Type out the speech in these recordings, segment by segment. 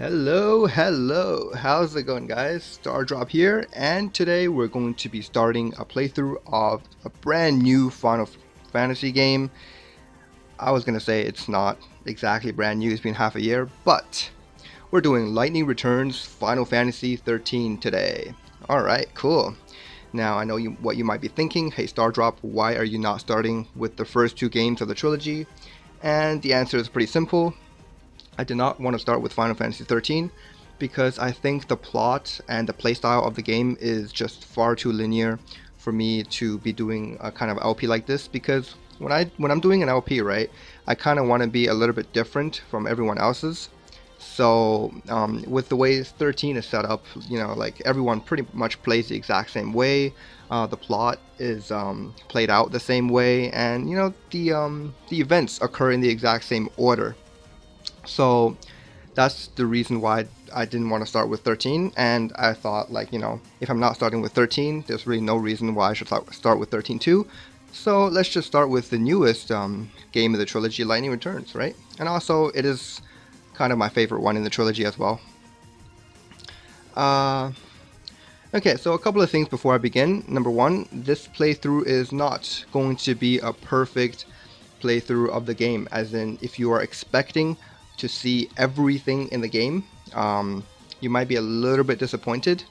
Hello, how's it going, guys? Star Drop here, and today we're going to be starting a playthrough of a brand new Final Fantasy game. I was gonna say it's not exactly brand new, it's been half a year, but we're doing Lightning Returns Final Fantasy 13 today. Alright, cool. Now, I know what you might be thinking, hey Star Drop, why are you not starting with the first two games of the trilogy? And the answer is pretty simple. I did not want to start with Final Fantasy 13 because I think the plot and the playstyle of the game is just far too linear for me to be doing a kind of LP like this, because when I'm doing an LP, right, I kind of want to be a little bit different from everyone else's. So with the way 13 is set up, like everyone pretty much plays the exact same way. The plot is played out the same way, and the events occur in the exact same order. So that's the reason why I didn't want to start with 13, and I thought, like, if I'm not starting with 13, there's really no reason why I should start with 13 too. So let's just start with the newest game of the trilogy, Lightning Returns, right? And also, it is kind of my favorite one in the trilogy as well. Okay, so a couple of things before I begin. Number one, this playthrough is not going to be a perfect playthrough of the game, as in if you are expecting to see everything in the game, you might be a little bit disappointed.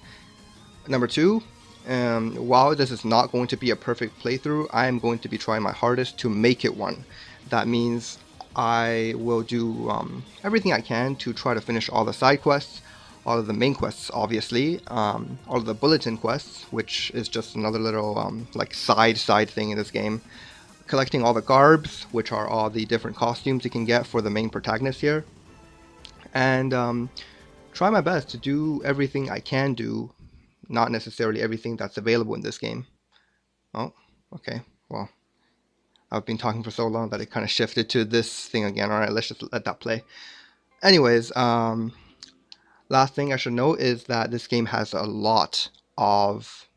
Number two, while this is not going to be a perfect playthrough, I am going to be trying my hardest to make it one. That means I will do everything I can to try to finish all the side quests, all of the main quests, obviously, all of the bulletin quests, which is just another little like side thing in this game. Collecting all the garbs, which are all the different costumes you can get for the main protagonist here, and try my best to do everything I can do, not necessarily everything that's available in this game. Oh, okay, well, I've been talking for so long that it kind of shifted to this thing again. Alright, let's just let that play. Anyways, last thing I should note is that this game has a lot of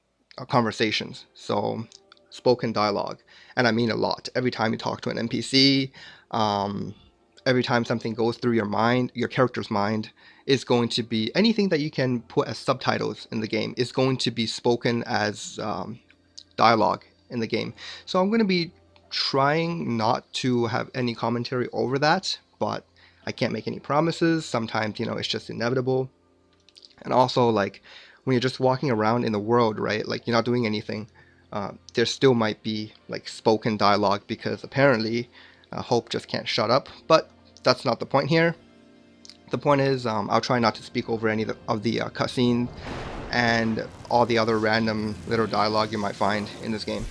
conversations, so spoken dialogue, and I mean a lot. Every time you talk to an NPC, every time something goes through your mind, your character's mind, is going to be anything that you can put as subtitles in the game is going to be spoken as dialogue in the game. So I'm going to be trying not to have any commentary over that, but I can't make any promises. Sometimes, it's just inevitable. And also, like, when you're just walking around in the world, right, like you're not doing anything, there still might be like spoken dialogue, because apparently Hope just can't shut up. But that's not the point here. The point is, I'll try not to speak over any of the cutscenes and all the other random little dialogue you might find in this game.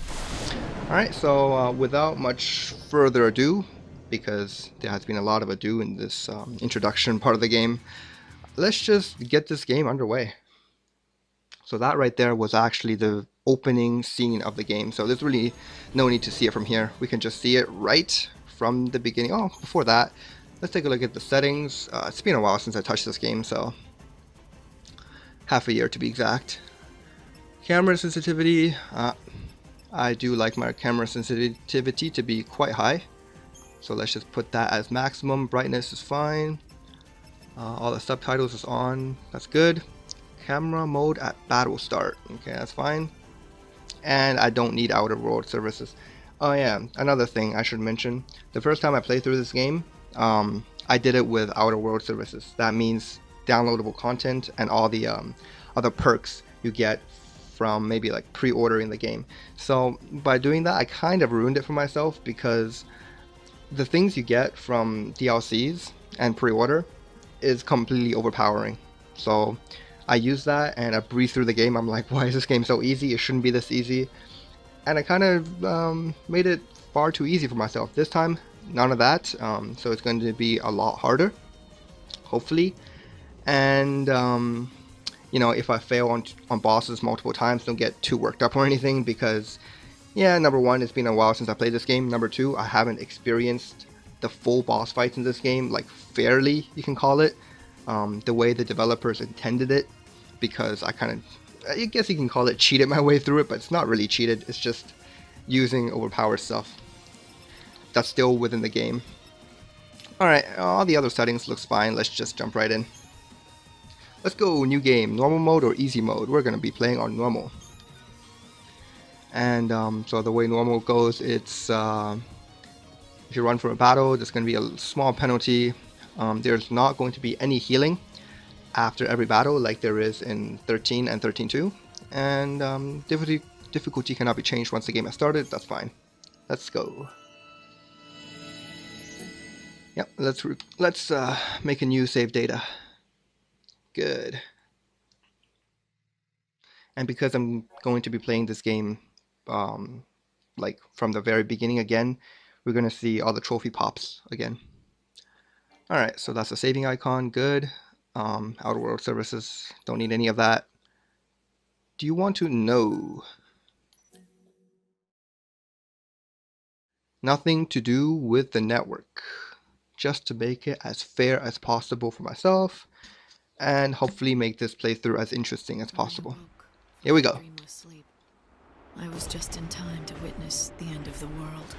Alright, so without much further ado, because there has been a lot of ado in this introduction part of the game, let's just get this game underway. So that right there was actually the opening scene of the game, so there's really no need to see it from here. We can just see it right from the beginning. Oh, before that, let's take a look at the settings. It's been a while since I touched this game, so half a year to be exact. Camera sensitivity, I do like my camera sensitivity to be quite high, so let's just put that as maximum. Brightness is fine. All the subtitles is on, that's good. Camera mode at battle start, okay, that's fine. And I don't need outer world services. Oh yeah, another thing I should mention, the first time I played through this game, I did it with outer world services. That means downloadable content and all the other perks you get from maybe like pre-ordering the game. So by doing that, I kind of ruined it for myself, because the things you get from DLCs and pre-order is completely overpowering. So I used that and I breezed through the game. I'm like, why is this game so easy? It shouldn't be this easy. And I kind of made it far too easy for myself. This time, none of that. So it's going to be a lot harder, hopefully. And if I fail on bosses multiple times, don't get too worked up or anything, because yeah, number one, it's been a while since I played this game. Number two, I haven't experienced the full boss fights in this game, like fairly, you can call it, the way the developers intended it, because I guess you can call it cheated my way through it, but it's not really cheated, it's just using overpowered stuff that's still within the game. Alright, all the other settings looks fine, let's just jump right in. Let's go, new game, normal mode or easy mode. We're gonna be playing on normal. And so the way normal goes, it's if you run from a battle, there's gonna be a small penalty. There's not going to be any healing after every battle like there is in 13 and 13.2. And difficulty cannot be changed once the game has started. That's fine. Let's go. Yep, let's make a new save data. Good. And because I'm going to be playing this game like from the very beginning again, we're gonna see all the trophy pops again. Alright, so that's a saving icon, good. Outer world services, don't need any of that. Do you want to know? Nothing to do with the network. Just to make it as fair as possible for myself, and hopefully make this playthrough as interesting as possible. Here we go. I was just in time to witness the end of the world.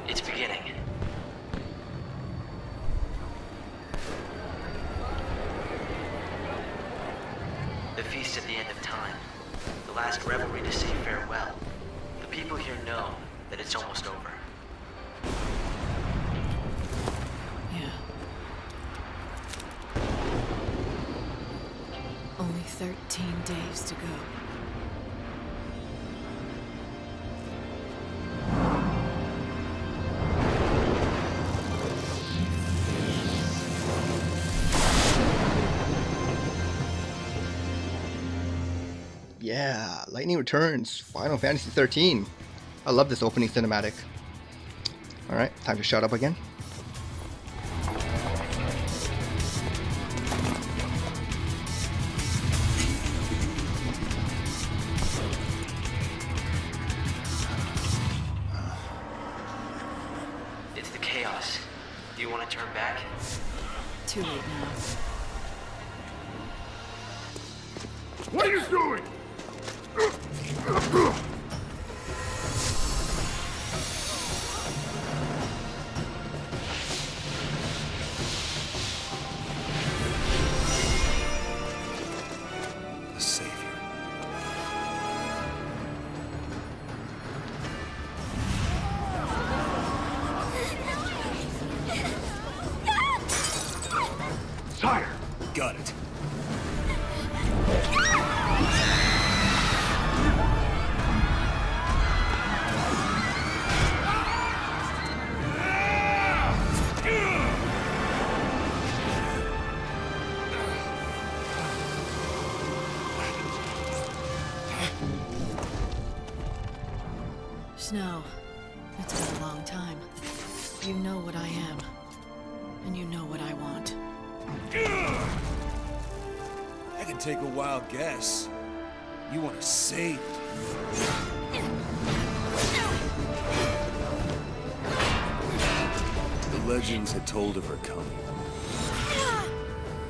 It's beginning. The feast at the end of time. The last revelry to say farewell. The people here know that it's almost over. Yeah. Only 13 days to go. Yeah, Lightning Returns, Final Fantasy 13. I love this opening cinematic. Alright, time to shut up again. It's the chaos. Do you want to turn back? Too late now. What are you doing? The Savior. Sire! Got it. Snow, it's been a long time. You know what I am, and you know what I want. I can take a wild guess. You want to save me. The legends had told of her coming.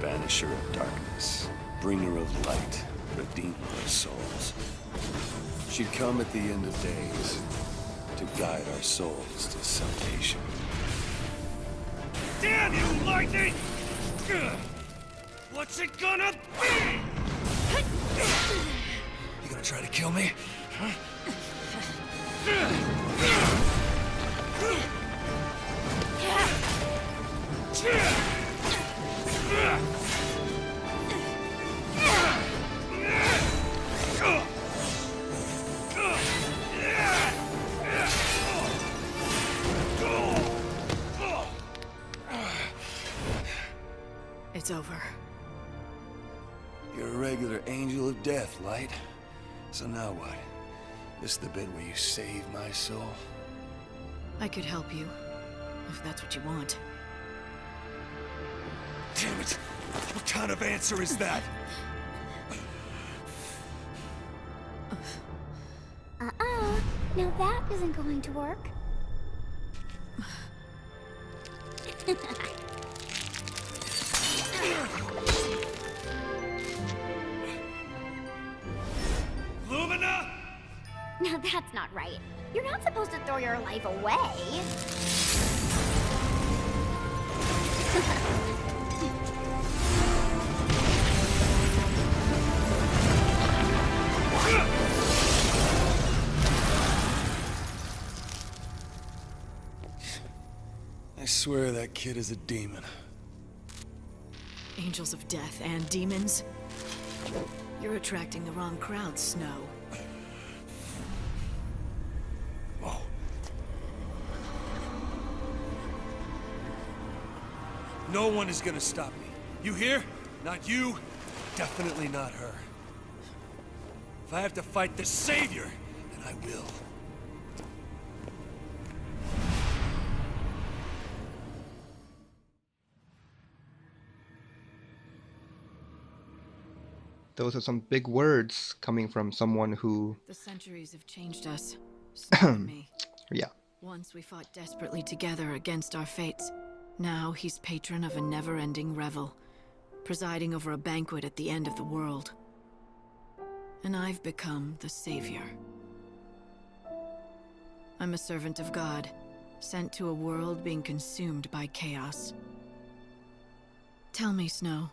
Banisher of darkness, bringer of light, redeemer of souls. She'd come at the end of days to guide our souls to salvation. Damn you, Lightning! What's it gonna be? You gonna try to kill me? Huh? It's over. You're a regular angel of death, Light. So now what? This the bit where you save my soul? I could help you, if that's what you want. Damn it! What kind of answer is that? Now that isn't going to work. That's not right. You're not supposed to throw your life away. I swear that kid is a demon. Angels of death and demons? You're attracting the wrong crowd, Snow. Whoa. No one is gonna stop me. You hear? Not you, definitely not her. If I have to fight the Savior, then I will. Those are some big words coming from someone who... The centuries have changed us. Snow and me. Yeah. Once we fought desperately together against our fates. Now he's patron of a never-ending revel, presiding over a banquet at the end of the world. And I've become the savior. I'm a servant of God, sent to a world being consumed by chaos. Tell me, Snow.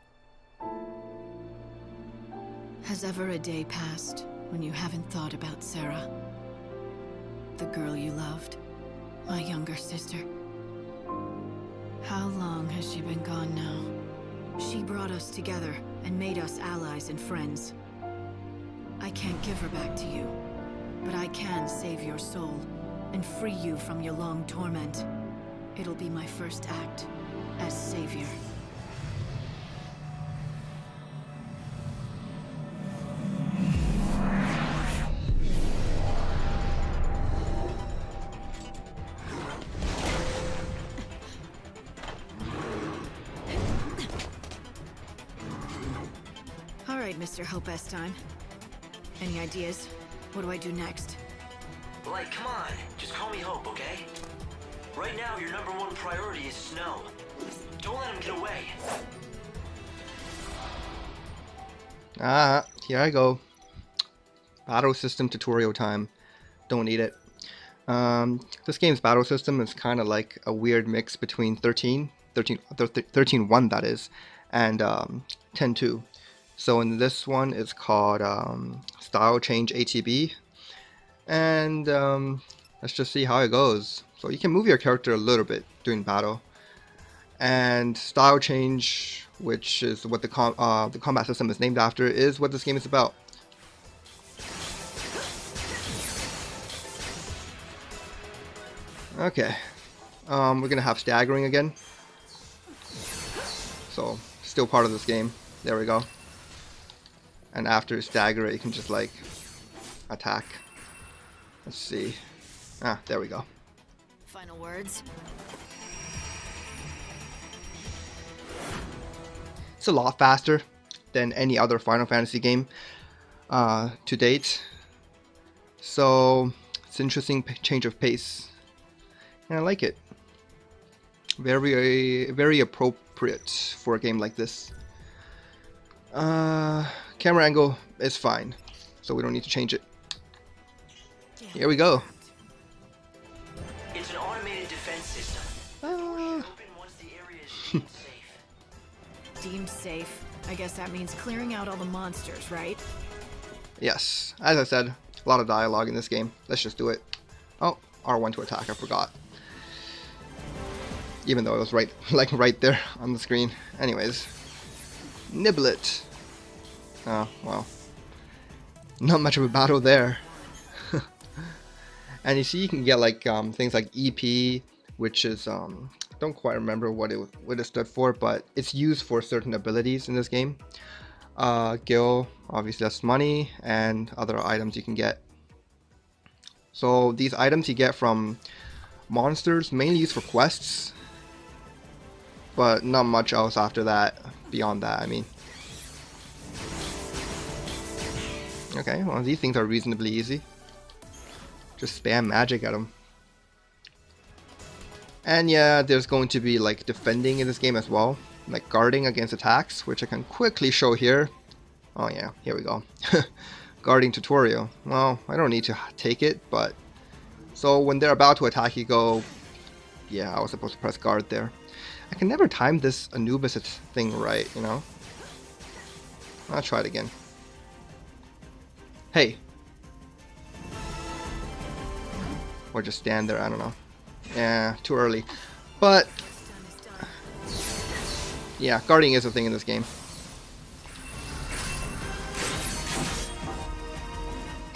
Has ever a day passed when you haven't thought about Sarah? The girl you loved? My younger sister? How long has she been gone now? She brought us together and made us allies and friends. I can't give her back to you, but I can save your soul and free you from your long torment. It'll be my first act as savior. All right, Mr. Hopestime. Any ideas? What do I do next? Like, come on. Just call me Hope, okay? Right now, your #1 priority is Snow. Don't let him get away. Ah, here I go. Battle system tutorial time. Don't need it. This game's battle system is kind of like a weird mix between 13.1 that is, and 10.2. So in this one, it's called Style Change ATB, and let's just see how it goes. So you can move your character a little bit during battle, and Style Change, which is what the combat system is named after, is what this game is about. Okay, we're gonna have staggering again, so still part of this game. There we go. And after stagger, you can just like attack. Let's see. Ah, there we go. Final words? It's a lot faster than any other Final Fantasy game to date. So it's an interesting change of pace, and I like it. Very appropriate for a game like this. Camera angle is fine, so we don't need to change it. Here we go. It's an automated defense system. Open once the area is deemed safe. Deemed safe? I guess that means clearing out all the monsters, right? Yes, as I said, a lot of dialogue in this game. Let's just do it. Oh, R1 to attack, I forgot. Even though it was right there on the screen. Anyways. Nibble it. Oh, well. Not much of a battle there. And you see you can get like things like EP, which is don't quite remember what it stood for, but it's used for certain abilities in this game. Gil, obviously that's money, and other items you can get. So these items you get from monsters, mainly used for quests, but not much else after that, beyond that, I mean. Okay, well these things are reasonably easy. Just spam magic at them. And yeah, there's going to be like defending in this game as well, like guarding against attacks, which I can quickly show here. Oh yeah, here we go. Guarding tutorial. Well, I don't need to take it, but... So when they're about to attack, you go... Yeah, I was supposed to press guard there. I can never time this Anubis thing right, you know? I'll try it again. Hey! Or just stand there, I don't know. Yeah, too early. But... yeah, guarding is a thing in this game.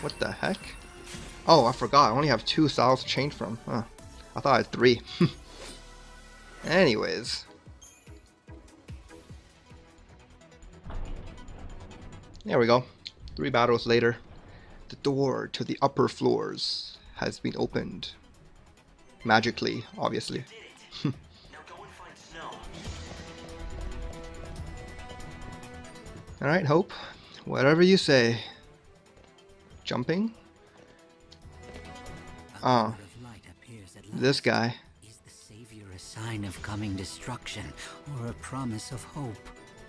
What the heck? Oh, I forgot. I only have 2 styles to change from. Huh. I thought I had 3. Anyways. There we go. 3 battles later. The door to the upper floors has been opened. Magically, obviously. Now go and find Snow. Alright, Hope. Whatever you say. Jumping? Ah, this guy. Is the savior a sign of coming destruction or a promise of hope?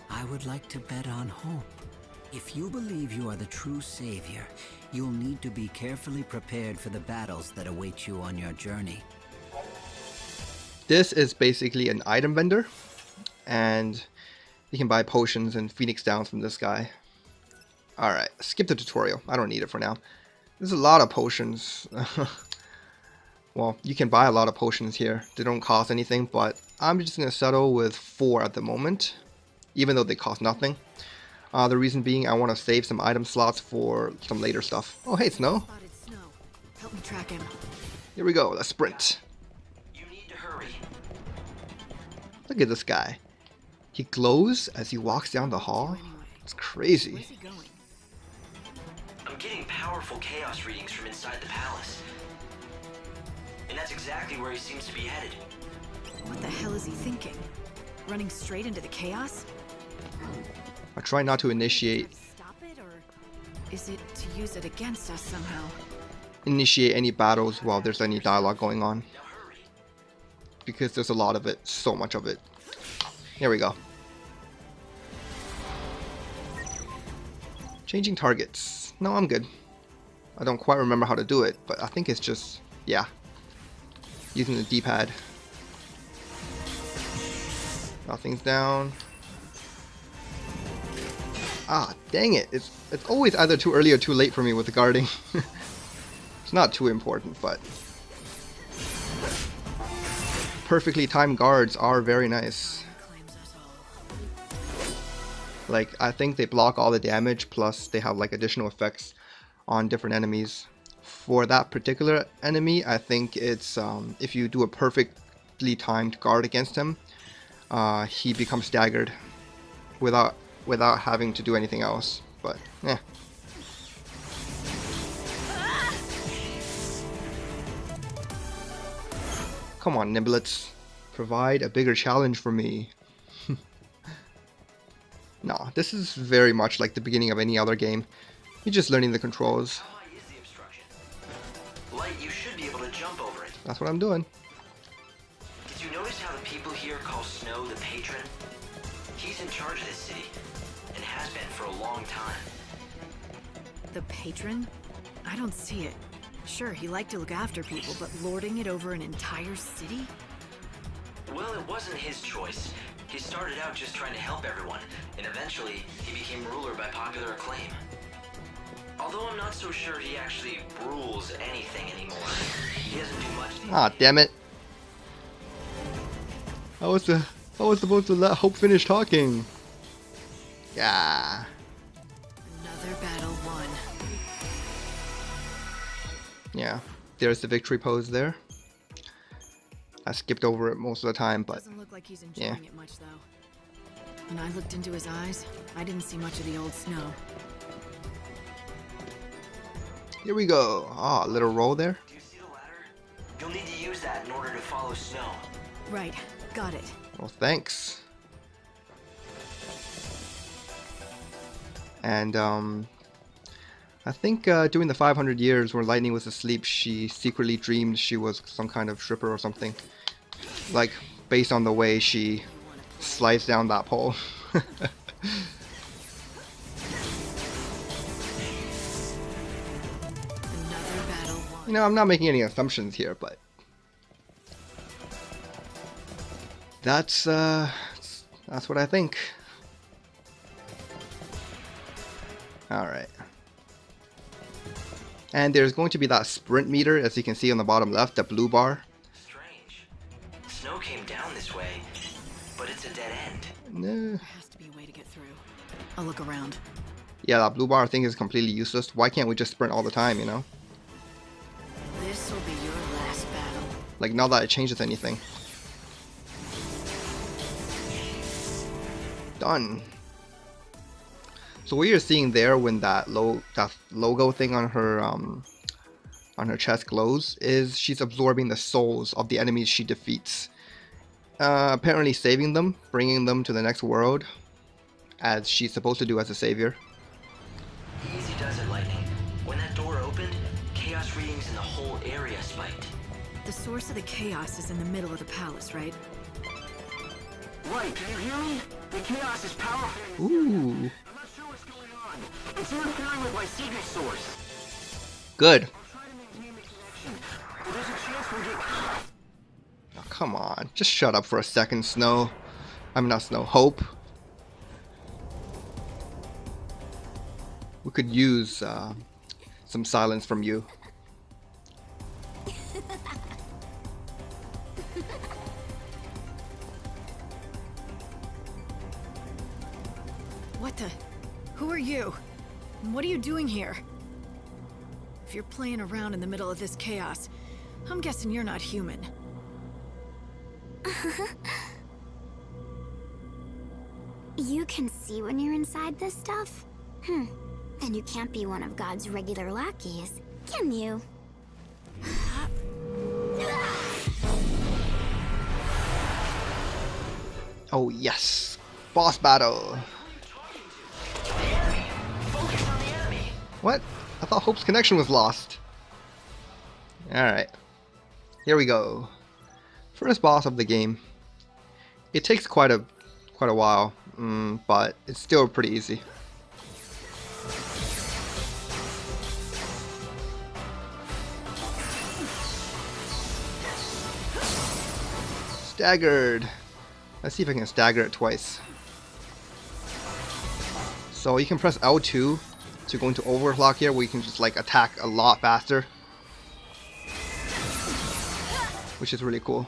I would like to bet on hope. If you believe you are the true savior, you'll need to be carefully prepared for the battles that await you on your journey. This is basically an item vendor, and you can buy potions and phoenix downs from this guy. Alright, skip the tutorial. I don't need it for now. There's a lot of potions. Well, you can buy a lot of potions here. They don't cost anything, but I'm just going to settle with 4 at the moment, even though they cost nothing. The reason being I want to save some item slots for some later stuff. Oh, hey, Snow. Spotted Snow. Help me track him. Here we go. Let's sprint. You need to hurry. Look at this guy. He glows as he walks down the hall. It's crazy. Where's he going? I'm getting powerful chaos readings from inside the palace. And that's exactly where he seems to be headed. What the hell is he thinking? Running straight into the chaos? I try not to initiate Stop it, or is it to use it against us somehow? any battles while there's any dialogue going on, Now hurry. because there's a lot of it, so much of it. Here we go. Changing targets. No, I'm good. I don't quite remember how to do it, but I think it's just, yeah, using the D-pad. Nothing's down. Ah, dang it. It's always either too early or too late for me with the guarding. It's not too important, but perfectly timed guards are very nice. Claims us all. Like, I think they block all the damage, plus they have like additional effects on different enemies. For that particular enemy, I think it's if you do a perfectly timed guard against him, he becomes staggered without having to do anything else. But yeah. Come on, Niblets. Provide a bigger challenge for me. No, this is very much like the beginning of any other game. You're just learning the controls. How high is the obstruction? Light, you should be able to jump over it. That's what I'm doing. Did you notice how the people here call Snow the patron? He's in charge of this city, and has been for a long time. The patron? I don't see it. Sure, he liked to look after people, but lording it over an entire city? Well, it wasn't his choice. He started out just trying to help everyone, and eventually he became ruler by popular acclaim. Although I'm not so sure he actually rules anything anymore. He doesn't do much. Ah, damn it. I was supposed to let Hope finish talking. Yeah. Another battle won. Yeah. There's the victory pose there. I skipped over it most of the time, but Doesn't look like he's enjoying it much, though. When I looked into his eyes, I didn't see much of the old Snow. here we go. Ah, a little roll there. Do you see the ladder? You'll need to use that in order to follow Snow. Right, got it. Well, thanks. And I think during the 500 years when Lightning was asleep, she secretly dreamed she was some kind of stripper or something. Like, based on the way she slides down that pole. You know, I'm not making any assumptions here, but that's what I think. Alright. And there's going to be that sprint meter, as you can see on the bottom left, the blue bar. Strange. Snow came down this way, but it's a dead end. No. There has to be a way to get through. I'll look around. Yeah, that blue bar I think is completely useless. Why can't we just sprint all the time, you know? This will be your last battle. Like, not that it changes anything. Done. So what you're seeing there when that logo thing on her chest glows is she's absorbing the souls of the enemies she defeats. Apparently saving them, bringing them to the next world, as she's supposed to do as a savior. Easy does it, Lightning. When that door opened, chaos readings in the whole area spiked. The source of the chaos is in the middle of the palace, right? Right, can you hear me? The chaos is powerful. Ooh. I'm not sure what's going on. It's interfering with my signal source. Good. I'll try to maintain the connection, but there's a chance we'll get... Oh, come on. Just shut up for a second, Snow. I mean, not Snow. Hope. We could use some silence from you. What the? Who are you? And what are you doing here? If you're playing around in the middle of this chaos, I'm guessing you're not human. You can see when you're inside this stuff? And you can't be one of God's regular lackeys, can you? Oh, yes. Boss battle. Focus on the enemy. What? I thought Hope's connection was lost. Alright. Here we go. First boss of the game. It takes quite a while, but it's still pretty easy. Staggered. Let's see if I can stagger it twice. So you can press L2 to go into overclock here, where you can just like attack a lot faster, which is really cool.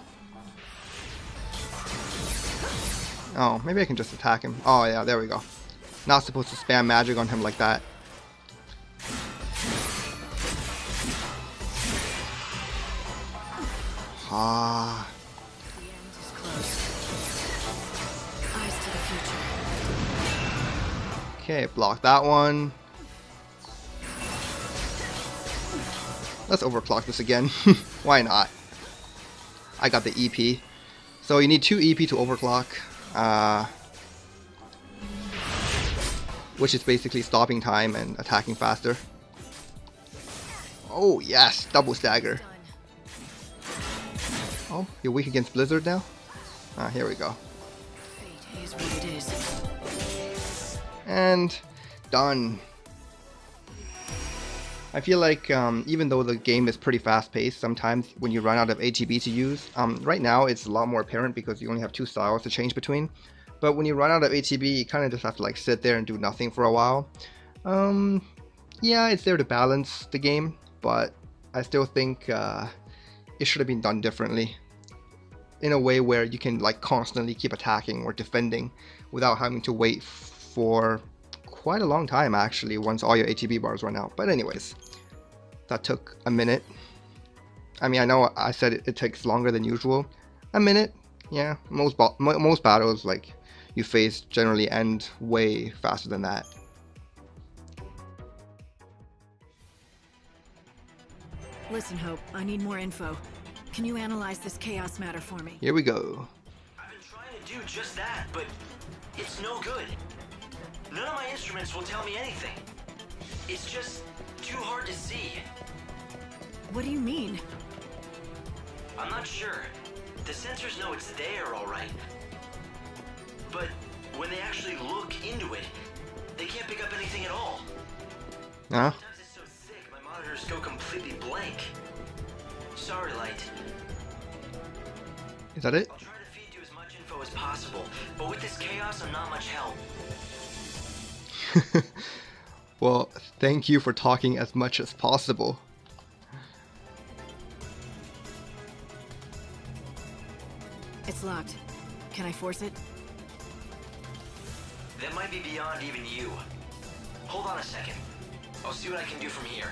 Oh, maybe I can just attack him. Oh yeah, there we go. Not supposed to spam magic on him like that. Ah. The end is close. Eyes to the future. Okay, block that one. Let's overclock this again. Why not? I got the EP. So you need 2 EP to overclock. Which is basically stopping time and attacking faster. Oh yes, double stagger. Done. Oh, you're weak against Blizzard now? Here we go. Fate is what it is. And done. I feel like even though the game is pretty fast paced, sometimes when you run out of ATB to use, right now it's a lot more apparent because you only have 2 styles to change between. But when you run out of ATB, you kind of just have to like sit there and do nothing for a while. Yeah, it's there to balance the game, but I still think it should have been done differently. In a way where you can like constantly keep attacking or defending without having to wait for quite a long time actually once all your ATB bars run out. But anyways, that took a minute. I mean, I know I said it takes longer than usual. A minute, yeah. Most battles like you face generally end way faster than that. Listen, Hope, I need more info. Can you analyze this chaos matter for me? Here we go. I've been trying to do just that, but it's no good. None of my instruments will tell me anything. It's just too hard to see. What do you mean? I'm not sure. The sensors know it's there, all right. But when they actually look into it, they can't pick up anything at all. Huh? Sometimes it's so thick, my monitors go completely blank. sorry, Light. Is that it? I'll try to feed you as much info as possible, but with this chaos, I'm not much help. Well, thank you for talking as much as possible. It's locked. Can I force it? That might be beyond even you. Hold on a second. I'll see what I can do from here.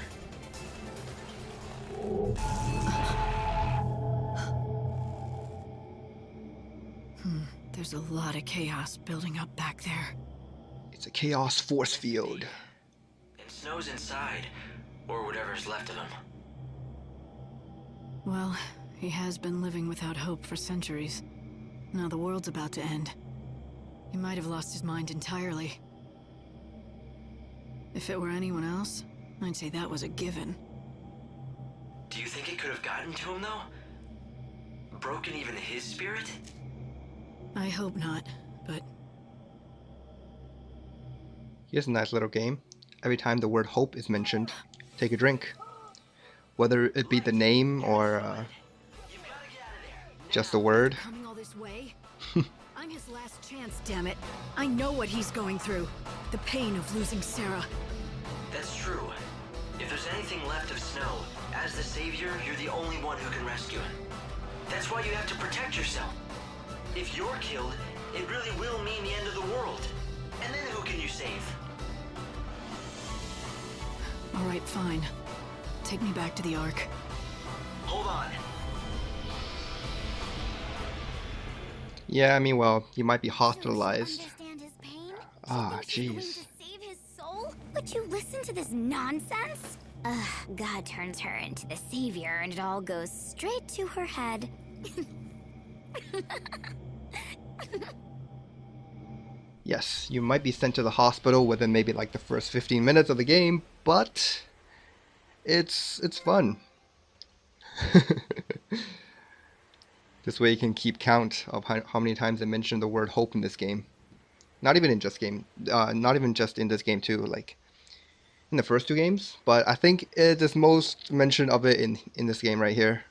There's a lot of chaos building up back there. It's a chaos force field. And Snow's inside, or whatever's left of him. Well, he has been living without hope for centuries. Now the world's about to end. He might have lost his mind entirely. If it were anyone else, I'd say that was a given. Do you think it could have gotten to him, though? Broken even his spirit? I hope not, but Here's a nice little game. Every time the word hope is mentioned, take a drink. Whether it be the name or just the word. coming all this way? I'm his last chance, damn it. I know what he's going through. The pain of losing Sarah. That's true. If there's anything left of Snow, as the savior, you're the only one who can rescue him. That's why you have to protect yourself. If you're killed, it really will mean the end of the world. And then who can you save? All right, fine. Take me back to the Ark. Hold on. Yeah, I mean, well, he might be hospitalized. Understand his pain? Ah, She thinks jeez. she's going to save his soul? Would you listen to this nonsense? God turns her into the savior and it all goes straight to her head. Yes, you might be sent to the hospital within maybe like the first 15 minutes of the game, but it's fun. This way you can keep count of how many times I mentioned the word hope in this game. Not even in just in this game too, like in the first two games, but I think there's most mention of it in this game right here.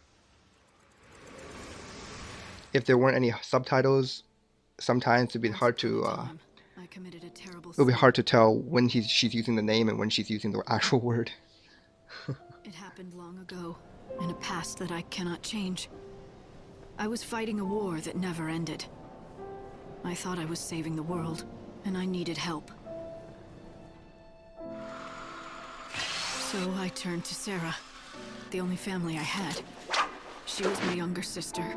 If there weren't any subtitles, sometimes it'd be hard to I committed a terrible it'll be sin. hard to tell when she's using the name and when she's using the actual word. It happened long ago, in a past that I cannot change. I was fighting a war that never ended. I thought I was saving the world, and I needed help. So I turned to Sarah, the only family I had. She was my younger sister.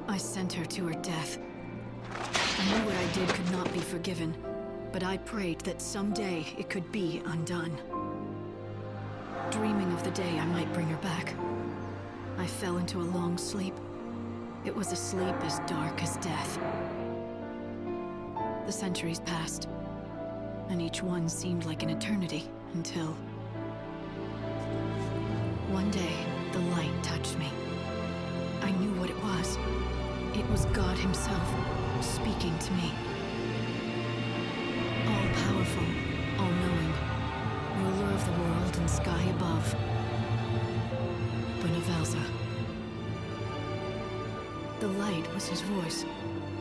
I sent her to her death. I knew what I did could not be forgiven, but I prayed that someday it could be undone. Dreaming of the day I might bring her back, I fell into a long sleep. It was a sleep as dark as death. The centuries passed, and each one seemed like an eternity until... One day, the light touched me. I knew what it was. It was God himself, speaking to me. All-powerful, all-knowing, ruler of the world and sky above. Bhunivelze. The light was his voice,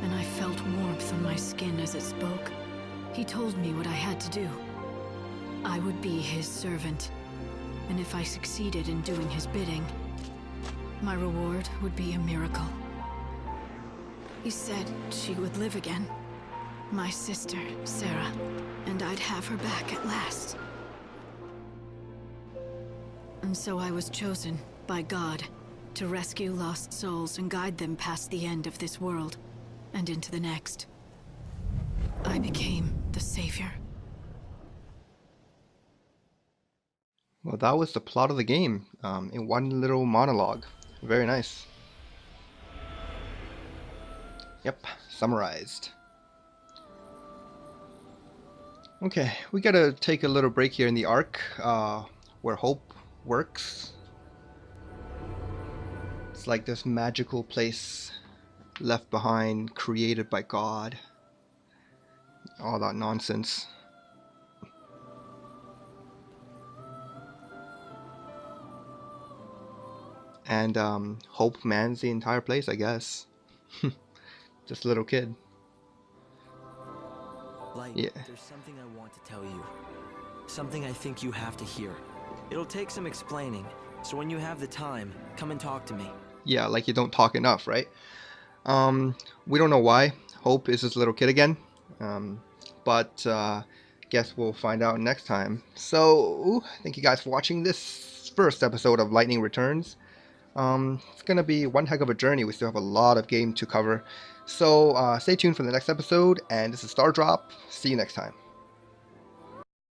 and I felt warmth on my skin as it spoke. He told me what I had to do. I would be his servant, and if I succeeded in doing his bidding, my reward would be a miracle. He said she would live again. My sister, Sarah, and I'd have her back at last. And so I was chosen by God to rescue lost souls and guide them past the end of this world and into the next. I became the savior. Well, that was the plot of the game in one little monologue. Very nice. Yep, summarized. Okay, we gotta take a little break here in the Ark, where hope works. It's like this magical place left behind, created by God. All that nonsense. and Hope mans the entire place, I guess. Just a little kid. Light, Yeah. there's something I want to tell you. Something I think you have to hear. It'll take some explaining, so when you have the time, come and talk to me. Yeah, like you don't talk enough, right? We don't know why Hope is this little kid again, but guess we'll find out next time. So, thank you guys for watching this first episode of Lightning Returns. It's gonna be one heck of a journey. We still have a lot of game to cover. So stay tuned for the next episode, and this is Star Drop. See you next time.